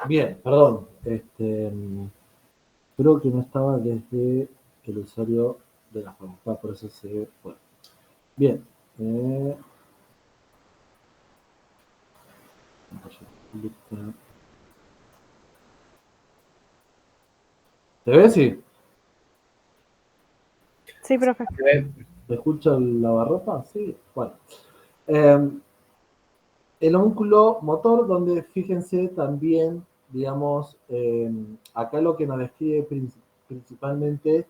Bien, perdón. Creo que no estaba desde el usuario de la facultad, por eso se fue. Bien. eh, ¿Te ves? Sí. Sí, profe. ¿Te escucha el lavarropa? Sí. Bueno. Eh, el homúnculo motor, donde fíjense también, digamos, acá lo que nos describe principalmente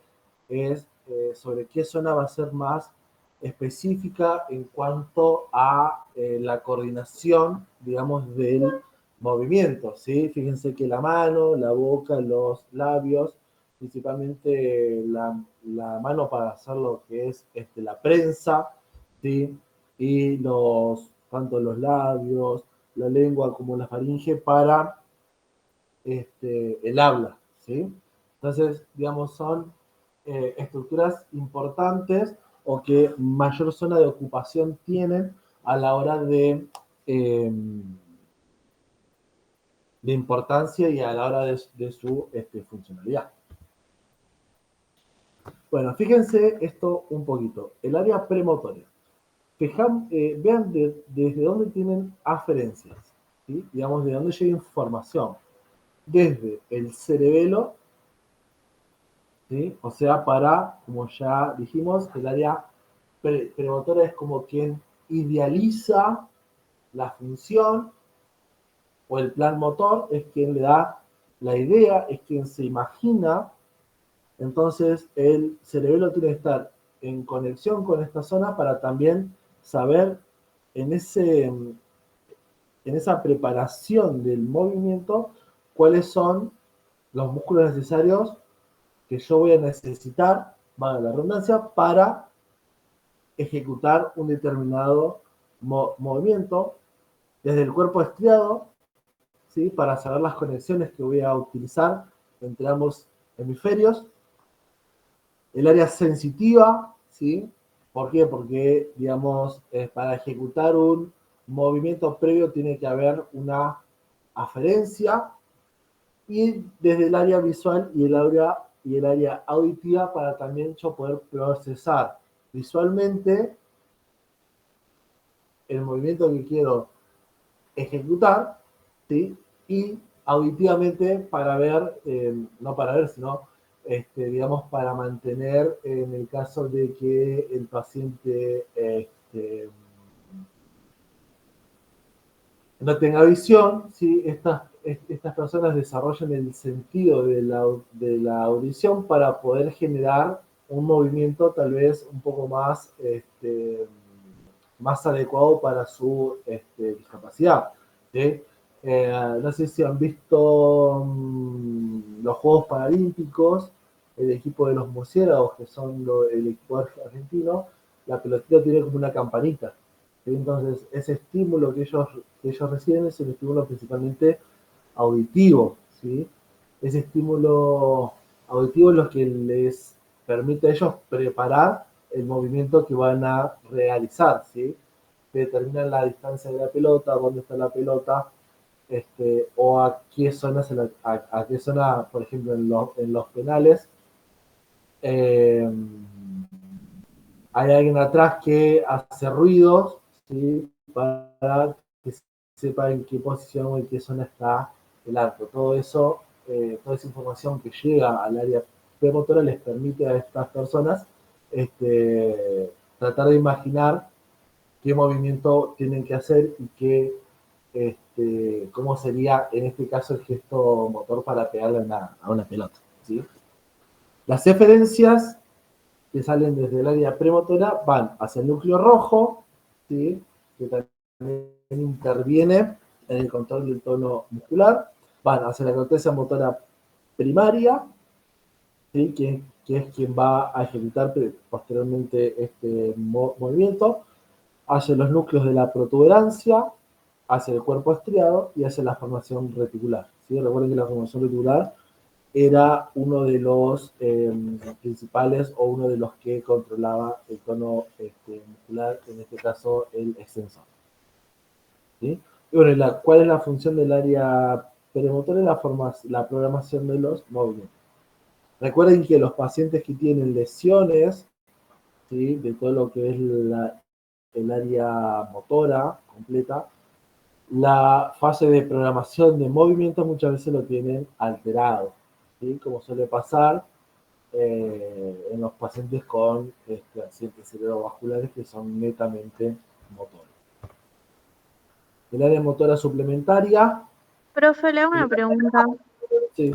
es sobre qué zona va a ser más específica en cuanto a la coordinación, digamos, del movimiento, ¿sí? Fíjense que la mano, la boca, los labios, principalmente la mano para hacer lo que es la prensa, ¿sí? Y tanto los labios, la lengua como la faringe para el habla, ¿sí? Entonces, digamos, son estructuras importantes o que mayor zona de ocupación tienen a la hora de importancia y a la hora de su funcionalidad. Bueno, fíjense esto un poquito. El área premotora. Vean desde dónde tienen aferencias, ¿sí? Digamos, de dónde llega información. Desde el cerebelo, ¿sí? O sea, como ya dijimos, el área premotora es como quien idealiza la función, o el plan motor es quien le da la idea, es quien se imagina. Entonces el cerebelo tiene que estar en conexión con esta zona para también saber en, en esa preparación del movimiento cuáles son los músculos necesarios que yo voy a necesitar, valga la redundancia, para ejecutar un determinado movimiento desde el cuerpo estriado, ¿sí? Para saber las conexiones que voy a utilizar entre ambos hemisferios. El área sensitiva, ¿sí? ¿Por qué? Porque, digamos, para ejecutar un movimiento previo tiene que haber una aferencia, y desde el área visual y el área auditiva para también yo poder procesar visualmente el movimiento que quiero ejecutar, ¿sí? Y auditivamente para ver, no para ver, sino, digamos, para mantener en el caso de que el paciente no tenga visión, ¿sí? Estas personas desarrollan el sentido de la audición para poder generar un movimiento tal vez un poco más adecuado para su discapacidad, ¿sí? No sé si han visto los Juegos Paralímpicos, el equipo de los murciélagos, que son el equipo argentino, la pelotita tiene como una campanita. ¿Sí? Entonces, ese estímulo que ellos reciben es un estímulo principalmente auditivo, ¿sí? Ese estímulo auditivo es lo que les permite a ellos preparar el movimiento que van a realizar, ¿sí? Determinan la distancia de la pelota, dónde está la pelota, o a qué zona, a qué zona, por ejemplo, en los penales, eh, hay alguien atrás que hace ruidos, ¿sí? Para que sepa en qué posición o en qué zona está el arco. Todo eso, toda esa información que llega al área premotora les permite a estas personas tratar de imaginar qué movimiento tienen que hacer y cómo sería en este caso el gesto motor para pegarle a una pelota, ¿sí? Las eferencias que salen desde el área premotora van hacia el núcleo rojo, ¿sí? Que también interviene en el control del tono muscular, van hacia la corteza motora primaria, ¿sí? Que es quien va a ejecutar posteriormente este movimiento, hacia los núcleos de la protuberancia, hacia el cuerpo estriado y hacia la formación reticular, ¿sí? Recuerden que la formación reticular era uno de los principales o uno de los que controlaba el tono muscular, en este caso el extensor, ¿sí? Y bueno, ¿cuál es la función del área premotor es la programación de los movimientos. Recuerden que los pacientes que tienen lesiones, ¿sí?, de todo lo que es el área motora completa, la fase de programación de movimientos muchas veces lo tienen alterado, ¿sí?, como suele pasar en los pacientes con accidentes cerebrovasculares que son netamente motores. El área motora suplementaria. Profe, le hago una pregunta. Sí,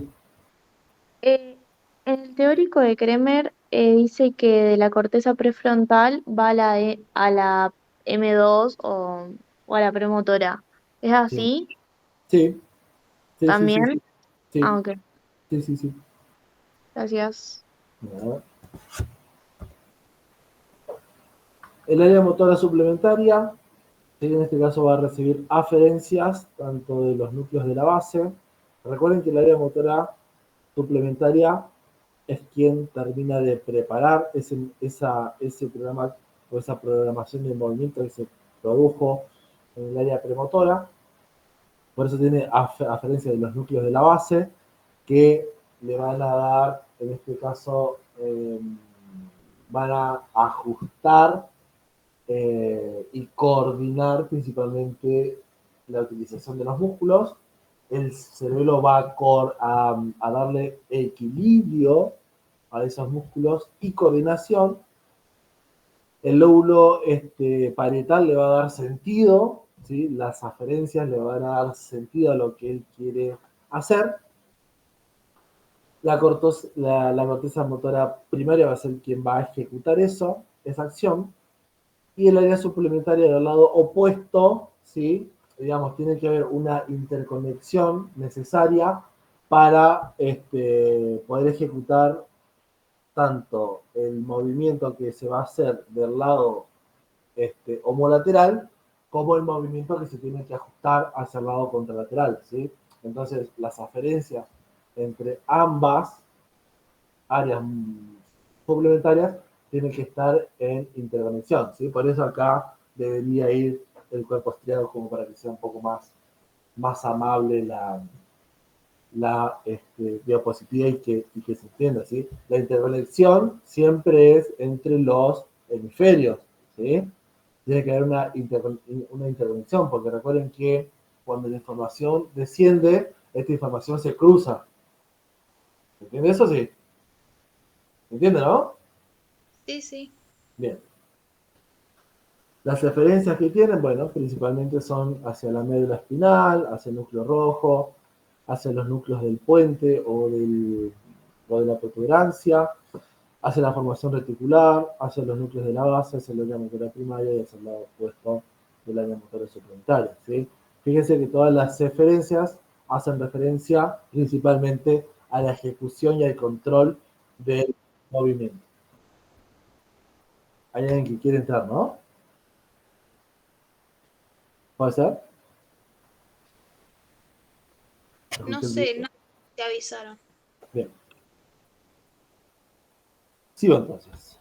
Eh, el teórico de Kremer dice que de la corteza prefrontal va a la M2 o a la premotora. ¿Es sí, así? sí, sí, sí, sí, ¿También? sí, sí, Ah, ok. sí, sí, sí. Gracias. El área motora suplementaria, en este caso va a recibir aferencias tanto de los núcleos de la base. Recuerden que el área motora suplementaria es quien termina de preparar ese programa o esa programación de movimiento que se produjo en el área premotora. Por eso tiene aferencia de los núcleos de la base que le van a dar, en este caso, van a ajustar y coordinar principalmente la utilización de los músculos. El cerebro va a darle equilibrio a esos músculos y coordinación. El lóbulo parietal le va a dar sentido, ¿sí?, las aferencias le van a dar sentido a lo que él quiere hacer. La corteza motora primaria va a ser quien va a ejecutar esa acción. Y el área suplementaria del lado opuesto, ¿sí?, digamos, tiene que haber una interconexión necesaria para poder ejecutar tanto el movimiento que se va a hacer del lado homolateral como el movimiento que se tiene que ajustar hacia el lado contralateral, ¿sí? Entonces, las aferencias entre ambas áreas suplementarias tienen que estar en interconexión, ¿sí? Por eso acá debería ir el cuerpo estriado como para que sea un poco más amable la diapositiva y que se entienda, ¿sí? La interconexión siempre es entre los hemisferios, ¿sí? Tiene que haber una interconexión, porque recuerden que cuando la información desciende, esta información se cruza. ¿Entiende eso? Sí. ¿Entiende, no? Sí, sí. Bien. Las referencias que tienen, bueno, principalmente son hacia la médula espinal, hacia el núcleo rojo, hacia los núcleos del puente o de la protuberancia, hacia la formación reticular, hacia los núcleos de la base, hacia la área motora primaria y hacia el lado opuesto del área motora suplementaria, ¿sí? Fíjense que todas las referencias hacen referencia principalmente a la ejecución y al control del movimiento. Hay alguien que quiere entrar, ¿no? ¿Puede ser? No Escuché el sé, ruido. no te avisaron. Bien. Sigo entonces.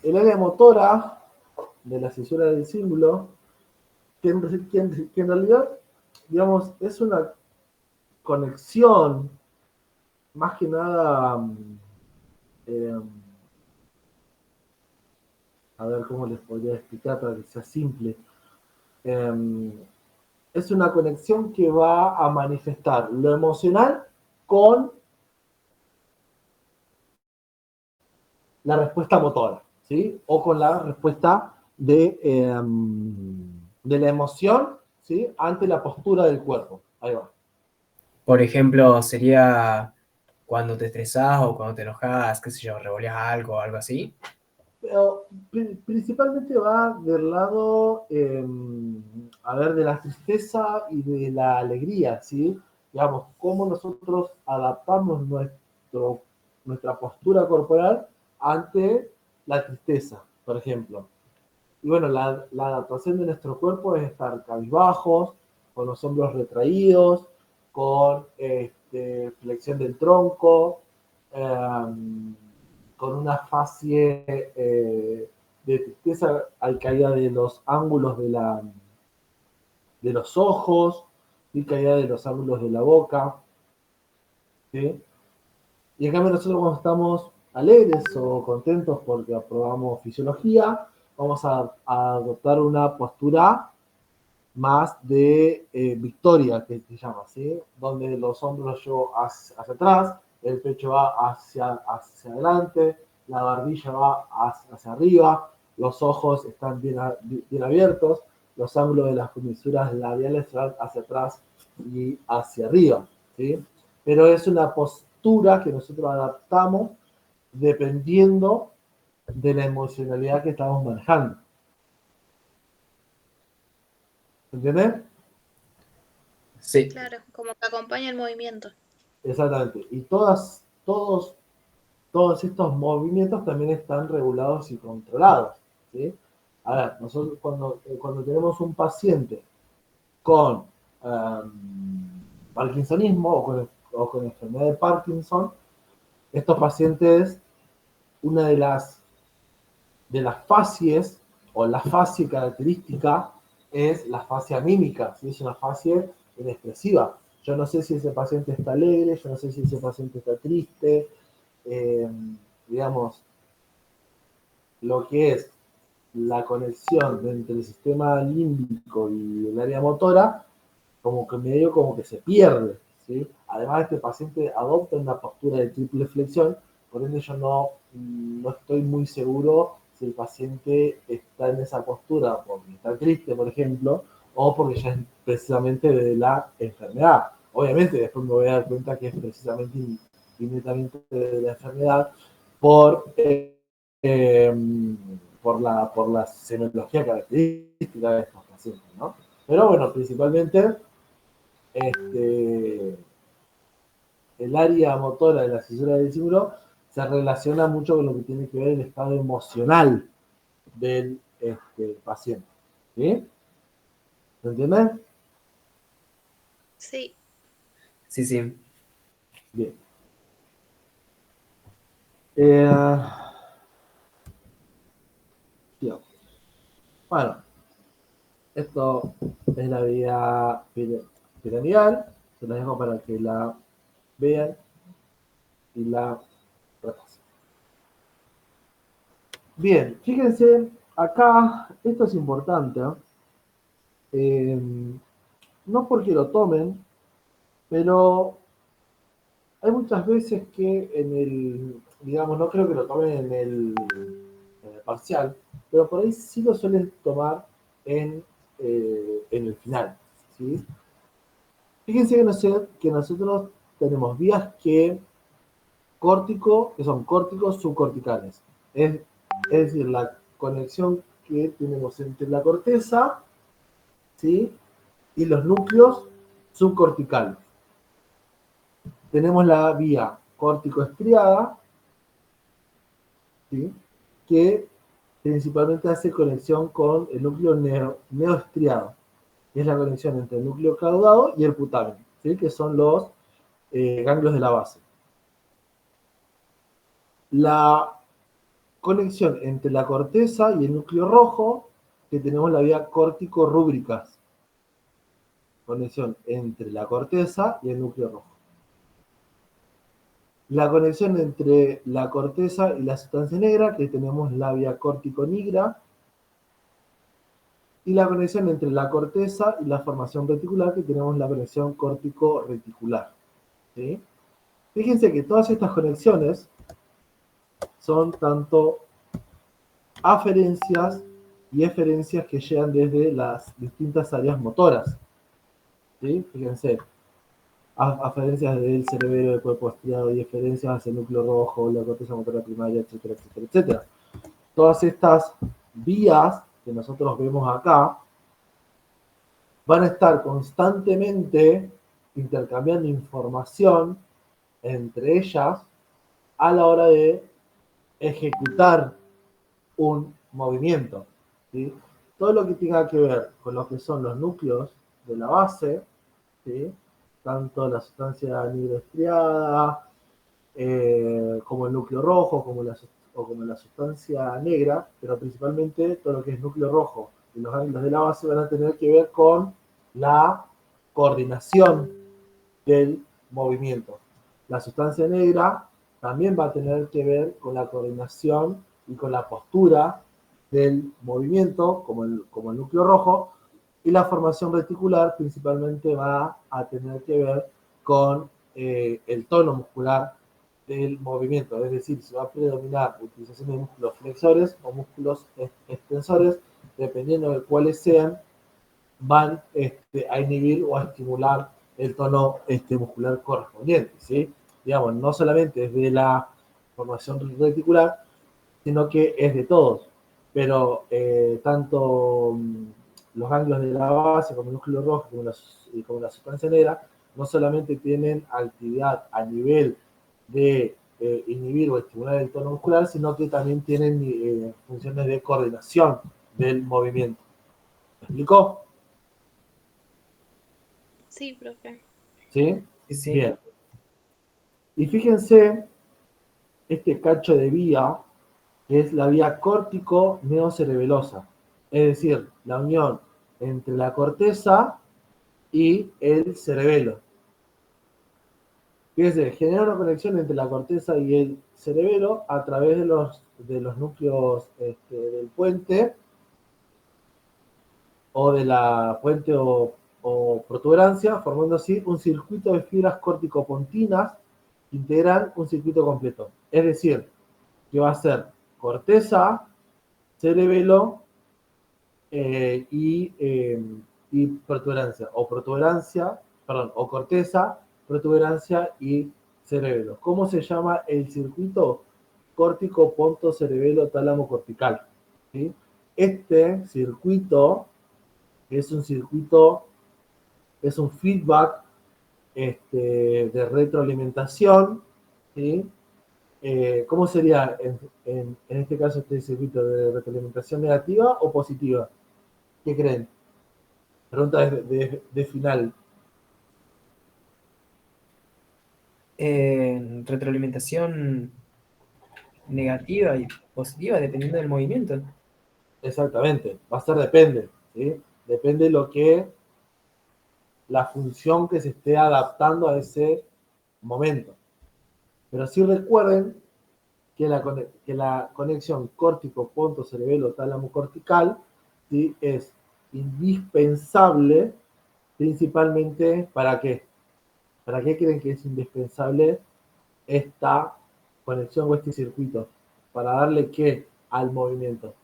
El área motora de la cisura del cíngulo, que en realidad, digamos, es una conexión, más que nada, eh, a ver cómo les podría explicar para que sea simple. Eh, es una conexión que va a manifestar lo emocional con la respuesta motora, ¿sí? O con la respuesta de la emoción, ¿sí?, ante la postura del cuerpo. Ahí va. Por ejemplo, sería cuando te estresás o cuando te enojas, qué sé yo, revoleas algo o algo así. Pero principalmente va del lado, a ver, de la tristeza y de la alegría, ¿sí? Digamos, cómo nosotros adaptamos nuestra postura corporal ante la tristeza, por ejemplo. Y bueno, la adaptación de nuestro cuerpo es estar cabizbajos, con los hombros retraídos, con flexión del tronco, con una facie de tristeza al caída de los ángulos de los ojos, y caída de los ángulos de la boca, ¿sí? Y en cambio nosotros cuando estamos alegres o contentos porque aprobamos fisiología, vamos a adoptar una postura más de victoria, que se llama, ¿sí? Donde los hombros los llevo hacia atrás, el pecho va hacia adelante, la barbilla va hacia arriba, los ojos están bien abiertos, los ángulos de las comisuras labiales van hacia atrás y hacia arriba, ¿sí? Pero es una postura que nosotros adaptamos dependiendo de la emocionalidad que estamos manejando. ¿Entiendes? Sí, Claro, como que acompaña el movimiento. Exactamente. Y todos estos movimientos también están regulados y controlados, ¿sí? A ver, nosotros cuando tenemos un paciente con parkinsonismo o con enfermedad de Parkinson, estos pacientes, una de las facies o la fascia característica es la fascia mímica, ¿sí? Es una fascia inexpresiva. Yo no sé si ese paciente está alegre, yo no sé si ese paciente está triste, digamos, lo que es la conexión entre el sistema límbico y el área motora, como que medio como que se pierde, ¿sí? Además, este paciente adopta una postura de triple flexión, por ende yo no estoy muy seguro si el paciente está en esa postura porque está triste, por ejemplo, o porque ya es precisamente de la enfermedad. Obviamente, después me voy a dar cuenta que es precisamente inmediatamente de la enfermedad por, eh, por la semiología característica de estos pacientes, ¿no? Pero bueno, principalmente el área motora de la fisura del cíngulo se relaciona mucho con lo que tiene que ver el estado emocional del paciente. ¿Sí? ¿Me entiendes? Sí, sí, sí. Bien. Eh, bien. Bueno, esto es la vía piramidal. Se la dejo para que la vean y la repasen. Bien, fíjense, acá, esto es importante, ¿eh? No porque lo tomen, pero hay muchas veces que digamos, no creo que lo tomen en el parcial, pero por ahí sí lo suelen tomar en el final, ¿sí? Fíjense que nosotros tenemos vías que son córticos subcorticales. Es decir, la conexión que tenemos entre la corteza, ¿sí? Y los núcleos subcorticales. Tenemos la vía córtico-estriada, ¿sí? Que principalmente hace conexión con el núcleo neoestriado, que es la conexión entre el núcleo caudado y el putamen, ¿sí? Que son los ganglios de la base. La conexión entre la corteza y el núcleo rojo, que tenemos la vía córtico-rúbricas. Conexión entre la corteza y el núcleo rojo. La conexión entre la corteza y la sustancia negra, que tenemos la vía córtico-nigra, y la conexión entre la corteza y la formación reticular, que tenemos la conexión córtico-reticular, ¿sí? Fíjense que todas estas conexiones son tanto aferencias y eferencias que llegan desde las distintas áreas motoras, ¿sí? Fíjense, aferencias del cerebelo, del cuerpo estriado y eferencias hacia el núcleo rojo, la corteza motora primaria, etcétera, etcétera, etcétera. Todas estas vías que nosotros vemos acá van a estar constantemente intercambiando información entre ellas a la hora de ejecutar un movimiento, ¿sí? Todo lo que tenga que ver con lo que son los núcleos de la base, ¿sí? Tanto la sustancia nigroestriada, como el núcleo rojo, como la sustancia negra, pero principalmente todo lo que es núcleo rojo y los ganglios de la base van a tener que ver con la coordinación del movimiento. La sustancia negra también va a tener que ver con la coordinación y con la postura del movimiento, como el núcleo rojo, y la formación reticular principalmente va a tener que ver con el tono muscular del movimiento, es decir, si va a predominar utilización de músculos flexores o músculos extensores, dependiendo de cuáles sean, van a inhibir o a estimular el tono muscular correspondiente, ¿sí? Digamos, no solamente es de la formación reticular, sino que es de todos, pero tanto los ganglios de la base como el núcleo rojo como la sustancia negra no solamente tienen actividad a nivel de inhibir o estimular el tono muscular, sino que también tienen funciones de coordinación del movimiento. ¿Me explicó? Sí, profe. ¿Sí? Sí, sí. Bien. Y fíjense este cacho de vía, que es la vía córtico-neocerebelosa, es decir, la unión entre la corteza y el cerebelo. Fíjense, genera una conexión entre la corteza y el cerebelo a través de los núcleos del puente o de la puente o protuberancia, formando así un circuito de fibras corticopontinas que integran un circuito completo. Es decir, que va a ser corteza, cerebelo y protuberancia, o corteza, protuberancia y cerebelo. ¿Cómo se llama el circuito? Córtico, ponto, cerebelo, tálamo cortical. ¿Sí? Este circuito es un circuito, es un feedback de retroalimentación, ¿sí? ¿Cómo sería en este caso este circuito de retroalimentación negativa o positiva? ¿Qué creen? Pregunta de final. Retroalimentación negativa y positiva dependiendo del movimiento. Exactamente, va a ser depende, ¿sí? Depende de lo que, la función que se esté adaptando a ese momento. Pero sí recuerden que la conexión córtico-ponto-cerebelo-tálamo-cortical, ¿sí? Es indispensable principalmente ¿para qué? ¿Para qué creen que es indispensable esta conexión o este circuito? Para darle qué al movimiento.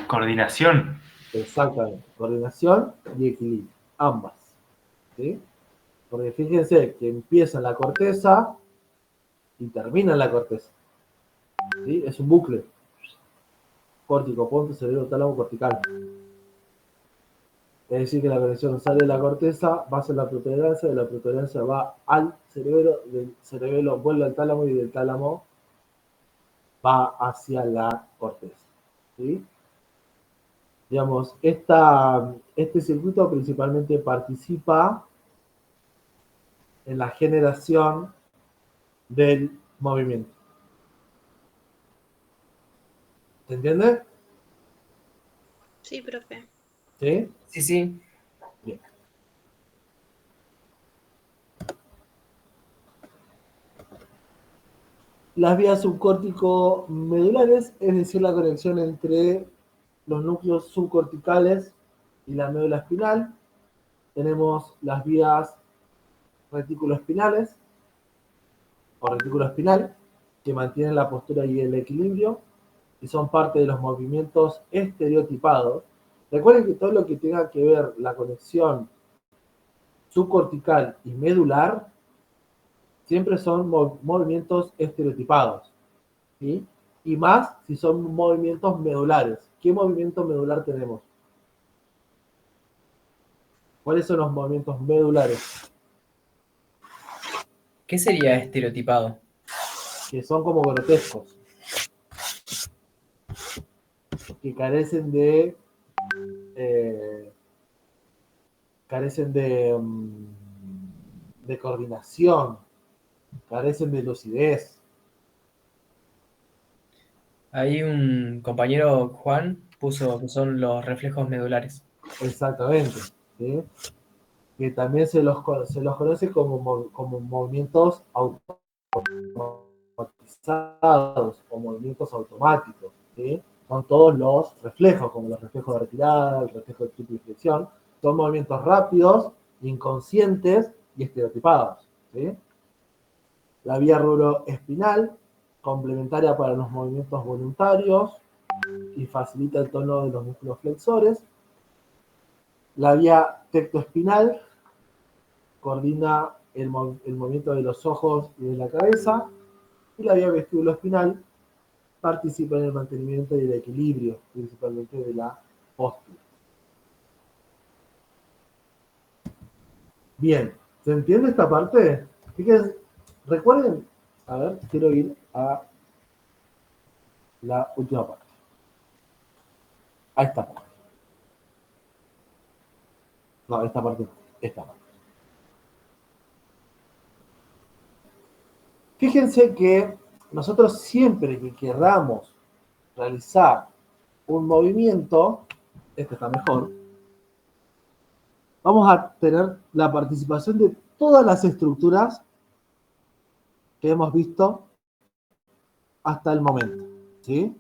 Coordinación. Exactamente, coordinación y equilibrio, ambas. ¿Sí? Porque fíjense que empieza en la corteza y termina en la corteza. ¿Sí? Es un bucle. Córtico, ponto, cerebro, tálamo, cortical. Es decir, que la conexión sale de la corteza, va hacia la protuberancia, de la protuberancia va al cerebro, del cerebelo vuelve al tálamo y del tálamo va hacia la corteza. ¿Sí? Digamos, este circuito principalmente participa en la generación del movimiento. ¿Se entiende? Sí, profe. ¿Sí? Sí, sí. Bien. Las vías subcórtico-medulares, es decir, la conexión entre los núcleos subcorticales y la médula espinal. Tenemos las vías retículoespinales o retículo espinal, que mantienen la postura y el equilibrio y son parte de los movimientos estereotipados. Recuerden que todo lo que tenga que ver la conexión subcortical y medular siempre son movimientos estereotipados, ¿sí? Y más si son movimientos medulares. ¿Qué movimiento medular tenemos? ¿Cuáles son los movimientos medulares? ¿Qué sería estereotipado? Que son como grotescos, que eh, carecen de coordinación, carecen de lucidez. Ahí un compañero, Juan, puso que son los reflejos medulares. Exactamente. ¿sí? Que también se los conoce como movimientos automatizados o movimientos automáticos, ¿sí? Son todos los reflejos, como los reflejos de retirada, el reflejo de triple flexión, son movimientos rápidos, inconscientes y estereotipados, ¿sí? La vía rubroespinal, complementaria para los movimientos voluntarios y facilita el tono de los músculos flexores. La vía tectoespinal coordina el movimiento de los ojos y de la cabeza. Y la vía vestibuloespinal participa en el mantenimiento y el equilibrio, principalmente de la postura. Bien, ¿se entiende esta parte? Fíjense, recuerden, a ver, quiero ir a la última parte. A esta parte. No, esta parte no, esta parte. Fíjense que nosotros siempre que queramos realizar un movimiento, este está mejor, vamos a tener la participación de todas las estructuras que hemos visto hasta el momento, ¿sí?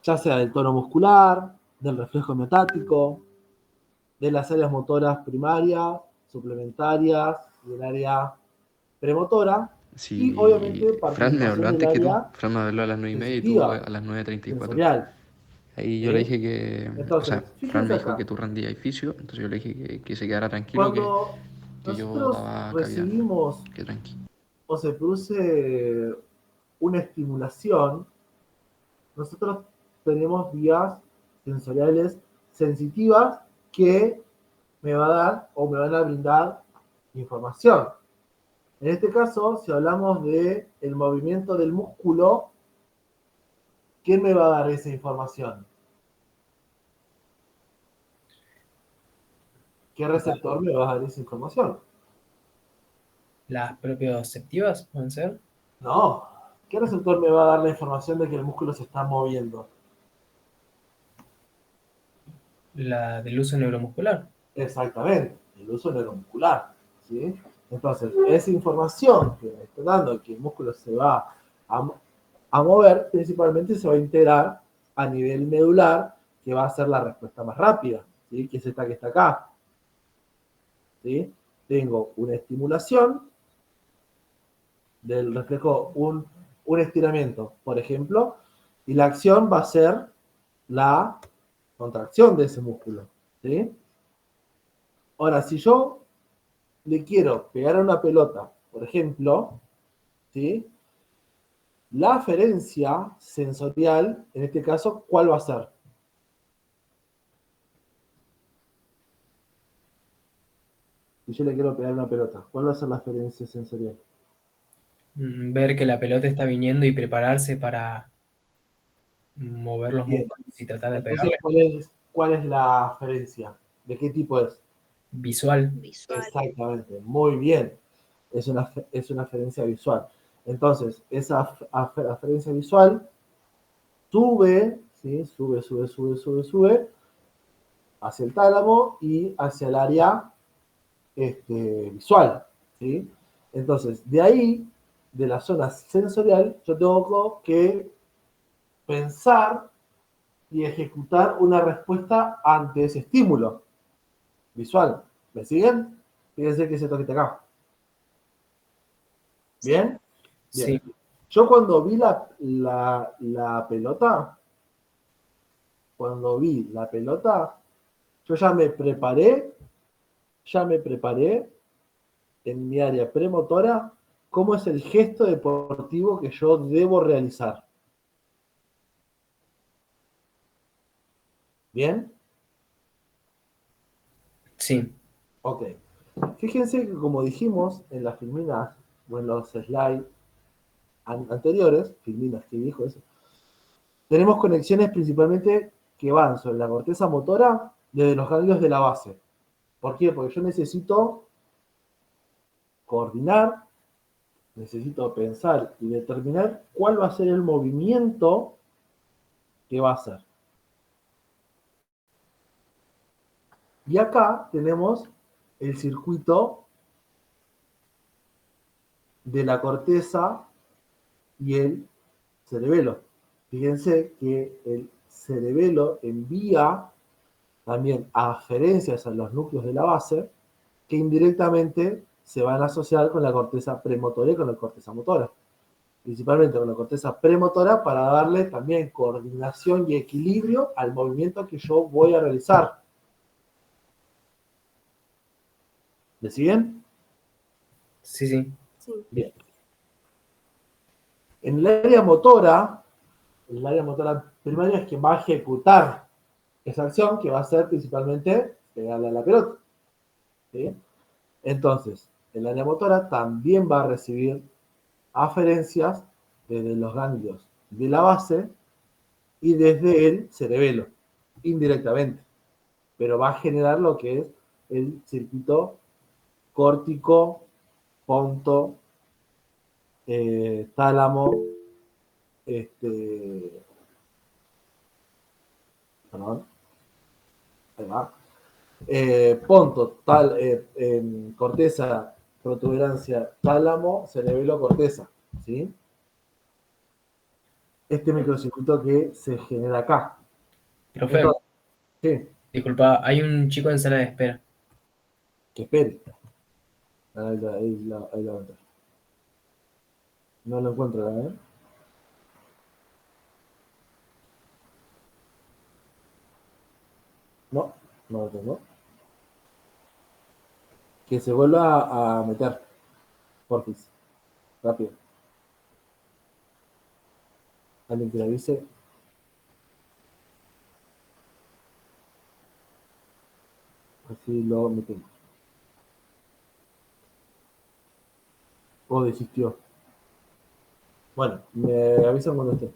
Ya sea del tono muscular, del reflejo miotático, de las áreas motoras primarias, suplementarias, del área premotora, y Sí, obviamente Fran me habló participación del antes que tú. área Fran me habló a las 9:30 y tú sensitiva, a las 9:34. sensorial, Ahí yo le ¿sí? dije que, o Entonces, sea, Fran fíjense me dijo que acá, tú rendías fisio, entonces yo le dije que se quedara tranquilo, cuando que yo nosotros daba cavidad, recibimos que tranqui. o se produce una estimulación, nosotros tenemos vías sensoriales sensitivas que me va a dar o me van a brindar información. En este caso, si hablamos de el movimiento del músculo, ¿quién me va a dar esa información? ¿Qué receptor me va a dar esa información? Las propioceptivas pueden ser. No. ¿Qué receptor me va a dar la información de que el músculo se está moviendo? La del uso neuromuscular. Exactamente, el uso neuromuscular, ¿sí? Entonces, esa información que me está dando que el músculo se va a, a mover, principalmente se va a integrar a nivel medular, que va a ser la respuesta más rápida, ¿sí? Que es esta que está acá, ¿sí? Tengo una estimulación del reflejo, un estiramiento, por ejemplo, y la acción va a ser la contracción de ese músculo, ¿sí? Ahora, si yo le quiero pegar a una pelota, por ejemplo, ¿sí? La aferencia sensorial, en este caso, ¿cuál va a ser? Si yo le quiero pegar a una pelota, ¿cuál va a ser la aferencia sensorial? Ver que la pelota está viniendo y prepararse para mover los Bien. músculos y tratar de Entonces, pegarle. ¿cuál es la aferencia? ¿De qué tipo es? Visual. Visual. Exactamente, muy bien. Es una aferencia visual. Entonces, esa aferencia visual sube, ¿sí? Sube hacia el tálamo y hacia el área visual, ¿sí? Entonces, de ahí, de la zona sensorial, yo tengo que pensar y ejecutar una respuesta ante ese estímulo visual. ¿Me siguen? Fíjense que ese toque acá. ¿Bien? Bien. Sí. Yo cuando vi la pelota, yo ya me preparé en mi área premotora cómo es el gesto deportivo que yo debo realizar. ¿Bien? Sí. Ok. Fíjense que como dijimos en las filminas o en los slides anteriores, filminas que dijo eso, tenemos conexiones principalmente que van sobre la corteza motora desde los ganglios de la base. ¿Por qué? Porque yo necesito coordinar, necesito pensar y determinar cuál va a ser el movimiento que va a hacer. Y acá tenemos el circuito de la corteza y el cerebelo. Fíjense que el cerebelo envía también aferencias a los núcleos de la base que indirectamente se van a asociar con la corteza premotora y con la corteza motora. Principalmente con la corteza premotora para darle también coordinación y equilibrio al movimiento que yo voy a realizar. ¿Me siguen? Sí, sí. Sí. Bien. En el área motora primaria es quien va a ejecutar esa acción que va a ser principalmente pegarle a la pelota. ¿Sí? Entonces, el área motora también va a recibir aferencias desde los ganglios de la base y desde el cerebelo, indirectamente. Pero va a generar lo que es el circuito córtico, ponto, tálamo, perdón, ahí va, ponto, corteza, protuberancia, tálamo, cerebelo, corteza, ¿sí? Este microcircuito que se genera acá. Profe, Entonces, sí, disculpa, hay un chico en sala de espera. que espere. Ahí la ventana. No lo encuentro, ¿eh? No, no lo tengo. Que se vuelva a meter. Porfis. Rápido. Alguien que le avise. Así lo metemos. O desistió. Bueno, me avisan cuando esté.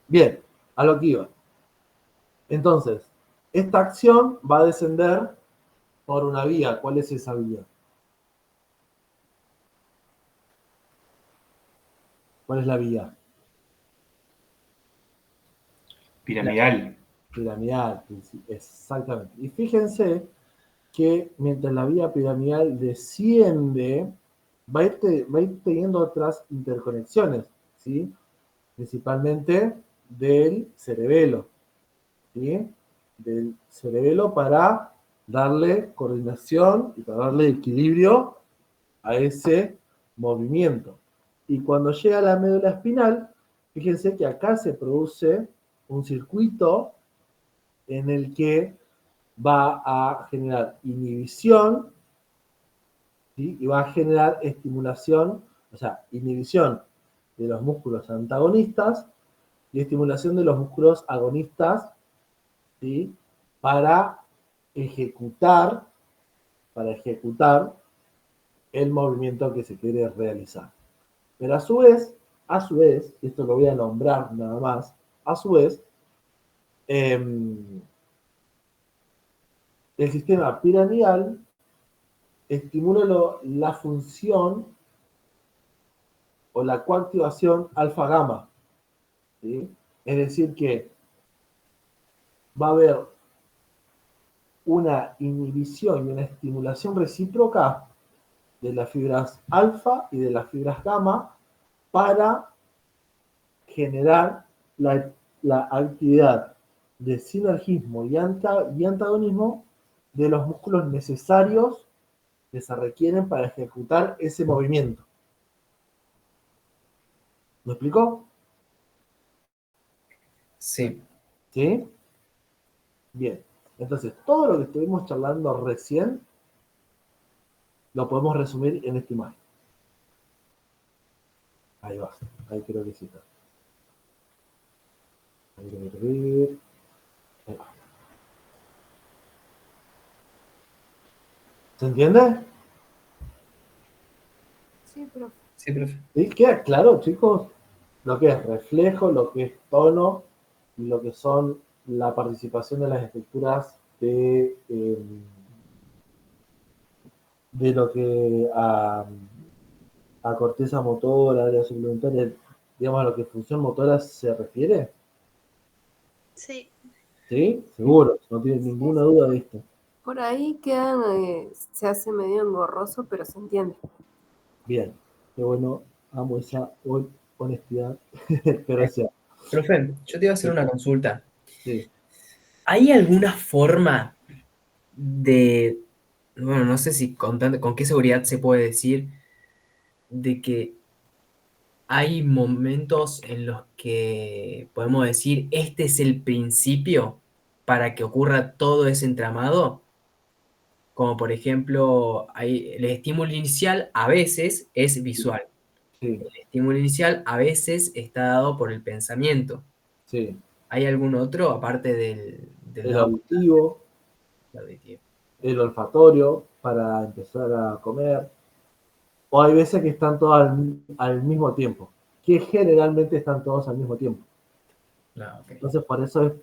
Bien, a lo que iba. Entonces, esta acción va a descender por una vía. ¿Cuál es esa vía? ¿Cuál es la vía? Piramidal. Piramidal, exactamente. Y fíjense que mientras la vía piramidal desciende, va a ir teniendo otras interconexiones, ¿sí? Principalmente del cerebelo, ¿sí? Del cerebelo para darle coordinación y para darle equilibrio a ese movimiento. Y cuando llega a la médula espinal, fíjense que acá se produce un circuito en el que va a generar inhibición, ¿sí? Y va a generar estimulación, o sea, inhibición de los músculos antagonistas y estimulación de los músculos agonistas, ¿sí? Para ejecutar, para ejecutar el movimiento que se quiere realizar. Pero a su vez, esto lo voy a nombrar nada más, a su vez, el sistema piramidal estimula la función o la coactivación alfa-gamma, ¿sí? Es decir que va a haber una inhibición y una estimulación recíproca de las fibras alfa y de las fibras gamma para generar la actividad de sinergismo y antagonismo de los músculos necesarios que se requieren para ejecutar ese movimiento. ¿Me explicó? Sí. ¿Sí? Bien. Entonces, todo lo que estuvimos charlando recién lo podemos resumir en esta imagen. Ahí va. Ahí creo que sí está. Ahí creo que ahí va. ¿Se entiende? Sí, profe. Sí, profe. ¿Sí? ¿Queda claro, chicos? Lo que es reflejo, lo que es tono y lo que son la participación de las estructuras de lo que a corteza motora, área suplementaria, digamos, a lo que función motora se refiere. Sí. ¿Sí? Seguro, no tienes ninguna duda de esto. Por ahí quedan, se hace medio engorroso, pero se entiende. Bien, qué bueno, amo esa honestidad, pero es cierto. Profe, yo te iba a hacer una consulta. Sí. ¿Hay alguna forma de, bueno, no sé si con qué seguridad se puede decir, de que hay momentos en los que podemos decir, este es el principio para que ocurra todo ese entramado? Como por ejemplo, el estímulo inicial a veces es visual. Sí, El estímulo inicial a veces está dado por el pensamiento. sí. ¿Hay algún otro aparte del El lado auditivo, auditivo? el olfatorio para empezar a comer, o hay veces que están todos al mismo tiempo, que generalmente están todos al mismo tiempo. No, ok. Entonces, por eso es,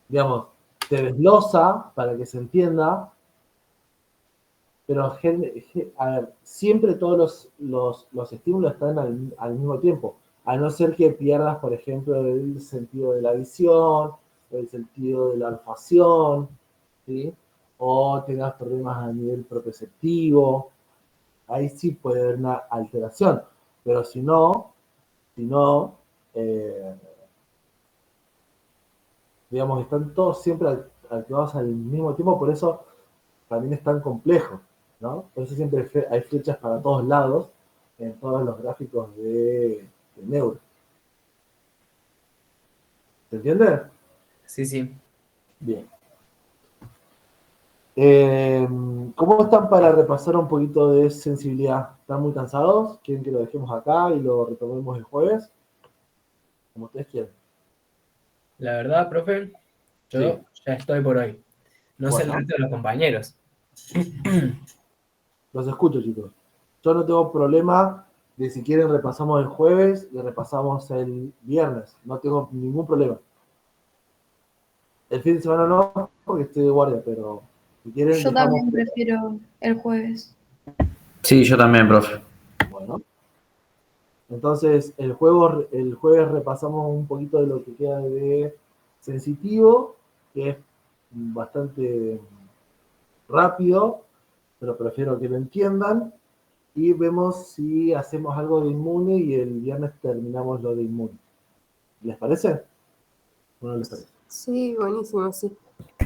digamos, te desglosa para que se entienda, pero a ver, siempre todos los estímulos están al mismo tiempo, a no ser que pierdas, por ejemplo, el sentido de la visión, el sentido de la olfacción, ¿sí? O tengas problemas a nivel proprioceptivo, ahí sí puede haber una alteración, pero si no, eh, digamos, están todos siempre activados al mismo tiempo, por eso también es tan complejo, ¿no? Por eso siempre hay flechas para todos lados en todos los gráficos de Neuro. ¿Se entiende? Sí, sí. Bien. ¿Cómo están para repasar un poquito de sensibilidad? ¿Están muy cansados? ¿Quieren que lo dejemos acá y lo retomemos el jueves? Como ustedes quieran. La verdad, profe, yo Sí. ya estoy por hoy. No sé el Bueno, resto de los compañeros. los escucho, chicos. Yo no tengo problema de si quieren repasamos el jueves y repasamos el viernes. No tengo ningún problema. El fin de semana no, porque estoy de guardia, pero si quieren Yo dejamos... también prefiero el jueves. Sí, yo también, profe. Bueno, entonces el jueves repasamos un poquito de lo que queda de sensitivo, que es bastante rápido, pero prefiero que lo entiendan. Y vemos si hacemos algo de inmune y el viernes terminamos lo de inmune. ¿Les parece? ¿O no les parece? Sí, buenísimo, sí.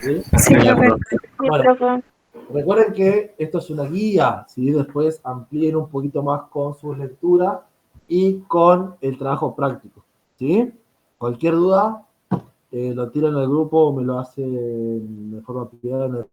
¿Sí? Sí, Bien, profe. profe. Sí, Bueno, profe. recuerden que esto es una guía, ¿sí? Después amplíen un poquito más con sus lecturas y con el trabajo práctico, ¿sí? Cualquier duda, lo tiran al grupo o me lo hacen de forma privada en el